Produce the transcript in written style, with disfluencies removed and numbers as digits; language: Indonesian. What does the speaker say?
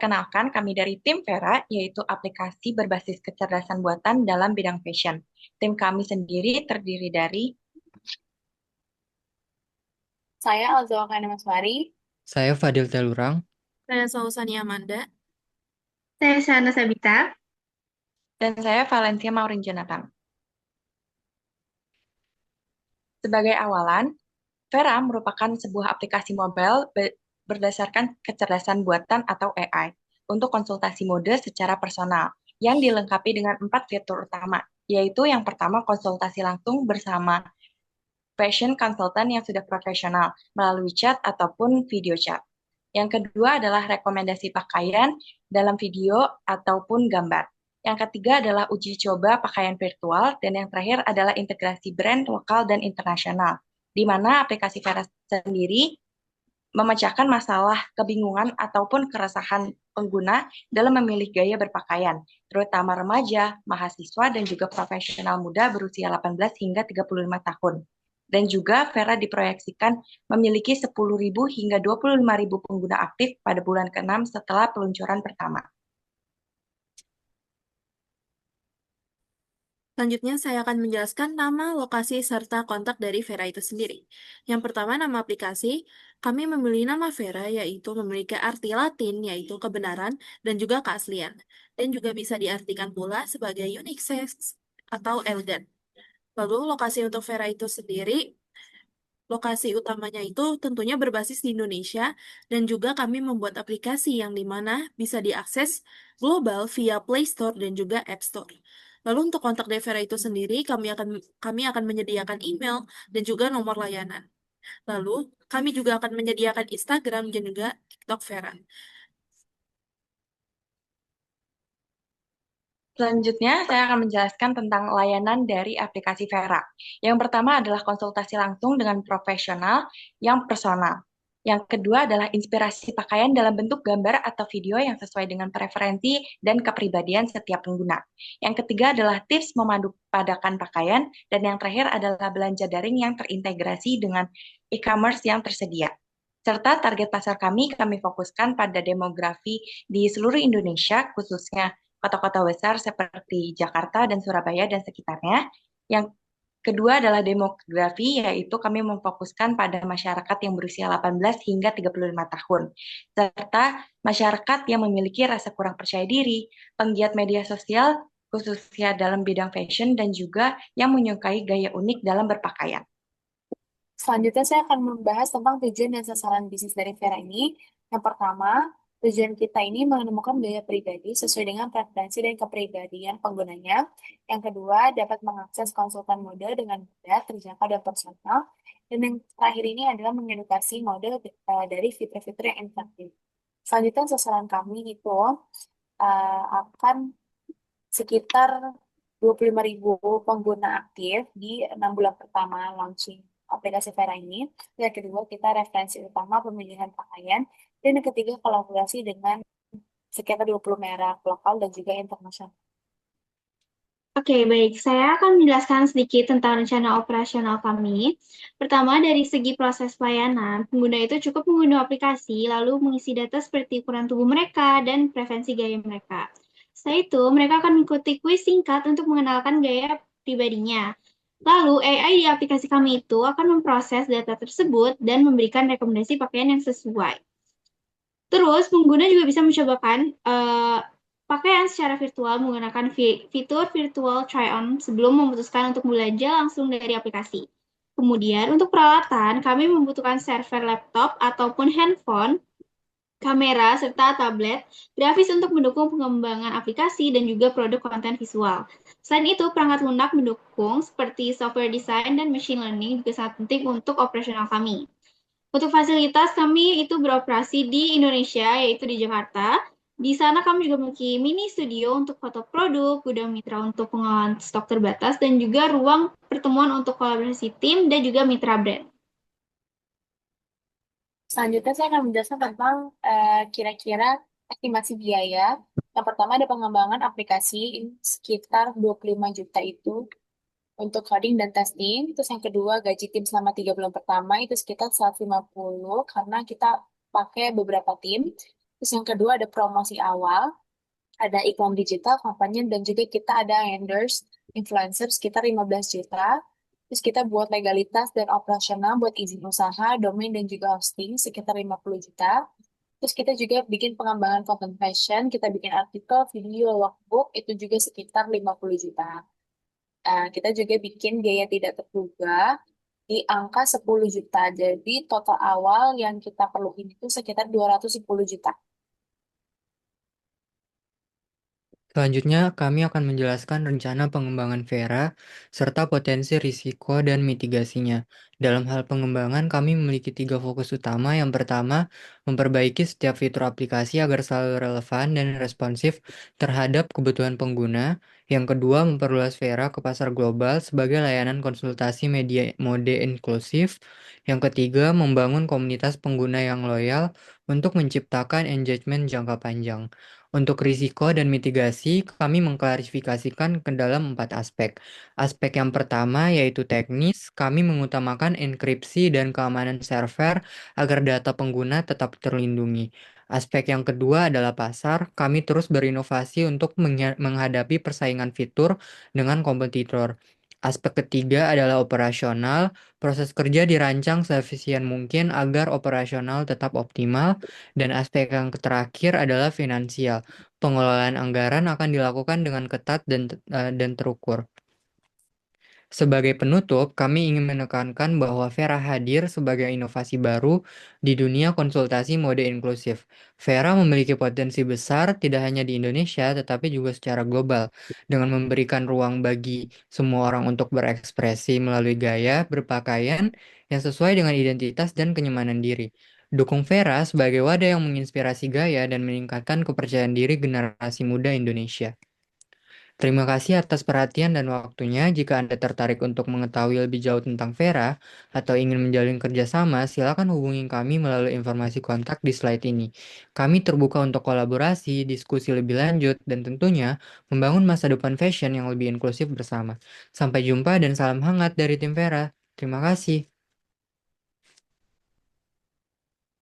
Perkenalkan, kami dari tim Vera, yaitu aplikasi berbasis kecerdasan buatan dalam bidang fashion. Tim kami sendiri terdiri dari Saya Alzawa Kana Maswari. Saya Fadil Telurang. Saya Sausani Amanda. Saya Shana Sabita. dan saya Valencia Maurin Jonathan. Sebagai awalan, Vera merupakan sebuah aplikasi mobile berdasarkan kecerdasan buatan atau AI untuk konsultasi mode secara personal yang dilengkapi dengan 4 fitur utama, yaitu yang pertama konsultasi langsung bersama fashion consultant yang sudah profesional melalui chat ataupun video chat. Yang kedua adalah rekomendasi pakaian dalam video ataupun gambar. Yang ketiga adalah uji coba pakaian virtual, dan yang terakhir adalah integrasi brand lokal dan internasional, di mana aplikasi Vera sendiri memecahkan masalah kebingungan ataupun keresahan pengguna dalam memilih gaya berpakaian, terutama remaja, mahasiswa, dan juga profesional muda berusia 18 hingga 35 tahun. Dan juga Vera diproyeksikan memiliki 10.000 hingga 25.000 pengguna aktif pada bulan ke-6 setelah peluncuran pertama. Selanjutnya, saya akan menjelaskan nama, lokasi, serta kontak dari Vera itu sendiri. Yang pertama, nama aplikasi. Kami memilih nama Vera, yaitu memiliki arti Latin, yaitu kebenaran, dan juga keaslian. Dan juga bisa diartikan pula sebagai unisex atau elegan. Lalu, lokasi untuk Vera itu sendiri, lokasi utamanya itu tentunya berbasis di Indonesia, dan juga kami membuat aplikasi yang dimana bisa diakses global via Play Store dan juga App Store. Lalu untuk kontak Devera itu sendiri, kami akan menyediakan email dan juga nomor layanan. Lalu kami juga akan menyediakan Instagram dan juga TikTok Vera. Selanjutnya, saya akan menjelaskan tentang layanan dari aplikasi Vera. Yang pertama adalah konsultasi langsung dengan profesional yang personal. Yang kedua adalah inspirasi pakaian dalam bentuk gambar atau video yang sesuai dengan preferensi dan kepribadian setiap pengguna. Yang ketiga adalah tips memadu-padakan pakaian, dan yang terakhir adalah belanja daring yang terintegrasi dengan e-commerce yang tersedia. Serta target pasar kami fokuskan pada demografi di seluruh Indonesia, khususnya kota-kota besar seperti Jakarta dan Surabaya dan sekitarnya. Yang kedua adalah demografi, yaitu kami memfokuskan pada masyarakat yang berusia 18 hingga 35 tahun, serta masyarakat yang memiliki rasa kurang percaya diri, penggiat media sosial, khususnya dalam bidang fashion, dan juga yang menyukai gaya unik dalam berpakaian. Selanjutnya saya akan membahas tentang tujuan dan sasaran bisnis dari Vera ini. Yang pertama, tujuan kita ini menemukan gaya pribadi sesuai dengan preferensi dan kepribadian penggunanya. Yang kedua, dapat mengakses konsultan mode dengan mudah, terjangkau, dan personal. Dan yang terakhir ini adalah mengedukasi mode dari fitur-fitur yang interaktif. Selanjutnya, sasaran kami itu akan sekitar 25.000 pengguna aktif di 6 bulan pertama launching aplikasi Vera ini. Yang kedua, kita referensi utama pemilihan pakaian. Dan yang ketiga, kolaborasi dengan sekitar 20 merek lokal dan juga internasional. Oke, baik. Saya akan menjelaskan sedikit tentang rencana operasional kami. Pertama, dari segi proses pelayanan, pengguna itu cukup mengunduh aplikasi, lalu mengisi data seperti ukuran tubuh mereka dan preferensi gaya mereka. Setelah itu, mereka akan mengikuti kuis singkat untuk mengenalkan gaya pribadinya. Lalu, AI di aplikasi kami itu akan memproses data tersebut dan memberikan rekomendasi pakaian yang sesuai. Terus, pengguna juga bisa mencobakan pakaian secara virtual menggunakan fitur virtual try-on sebelum memutuskan untuk belanja langsung dari aplikasi. Kemudian, untuk peralatan, kami membutuhkan server laptop ataupun handphone, kamera, serta tablet grafis untuk mendukung pengembangan aplikasi dan juga produk konten visual. Selain itu, perangkat lunak mendukung seperti software design dan machine learning juga sangat penting untuk operasional kami. Untuk fasilitas kami itu beroperasi di Indonesia, yaitu di Jakarta. Di sana kami juga memiliki mini studio untuk foto produk, gudang mitra untuk pengelolaan stok terbatas, dan juga ruang pertemuan untuk kolaborasi tim dan juga mitra brand. Selanjutnya saya akan menjelaskan tentang kira-kira estimasi biaya. Yang pertama ada pengembangan aplikasi sekitar 25 juta itu untuk coding dan testing. Terus yang kedua, gaji tim selama 3 bulan pertama itu sekitar 150 karena kita pakai beberapa tim. Terus yang kedua ada promosi awal, ada iklan digital, kampanye, dan juga kita ada endorse influencer sekitar 15 juta. Terus kita buat legalitas dan operasional buat izin usaha, domain, dan juga hosting sekitar 50 juta. Terus kita juga bikin pengembangan content fashion, kita bikin artikel, video, logbook, itu juga sekitar 50 juta. Kita juga bikin biaya tidak terduga di angka 10 juta. Jadi total awal yang kita perluin itu sekitar 210 juta. Selanjutnya, kami akan menjelaskan rencana pengembangan Vera serta potensi risiko dan mitigasinya. Dalam hal pengembangan, kami memiliki 3 fokus utama. Yang pertama, memperbaiki setiap fitur aplikasi agar selalu relevan dan responsif terhadap kebutuhan pengguna. Yang kedua, memperluas Vera ke pasar global sebagai layanan konsultasi media mode inklusif. Yang ketiga, membangun komunitas pengguna yang loyal untuk menciptakan engagement jangka panjang. Untuk risiko dan mitigasi, kami mengklarifikasikan ke dalam 4 aspek. Aspek yang pertama yaitu teknis, kami mengutamakan enkripsi dan keamanan server agar data pengguna tetap terlindungi. Aspek yang kedua adalah pasar, kami terus berinovasi untuk menghadapi persaingan fitur dengan kompetitor. Aspek ketiga adalah operasional, proses kerja dirancang seefisien mungkin agar operasional tetap optimal. Dan aspek yang terakhir adalah finansial. Pengelolaan anggaran akan dilakukan dengan ketat dan terukur. Sebagai penutup, kami ingin menekankan bahwa Vera hadir sebagai inovasi baru di dunia konsultasi mode inklusif. Vera memiliki potensi besar tidak hanya di Indonesia, tetapi juga secara global, dengan memberikan ruang bagi semua orang untuk berekspresi melalui gaya berpakaian yang sesuai dengan identitas dan kenyamanan diri. Dukung Vera sebagai wadah yang menginspirasi gaya dan meningkatkan kepercayaan diri generasi muda Indonesia. Terima kasih atas perhatian dan waktunya. Jika Anda tertarik untuk mengetahui lebih jauh tentang Vera atau ingin menjalin kerjasama, silakan hubungi kami melalui informasi kontak di slide ini. Kami terbuka untuk kolaborasi, diskusi lebih lanjut, dan tentunya membangun masa depan fashion yang lebih inklusif bersama. Sampai jumpa dan salam hangat dari tim Vera. Terima kasih.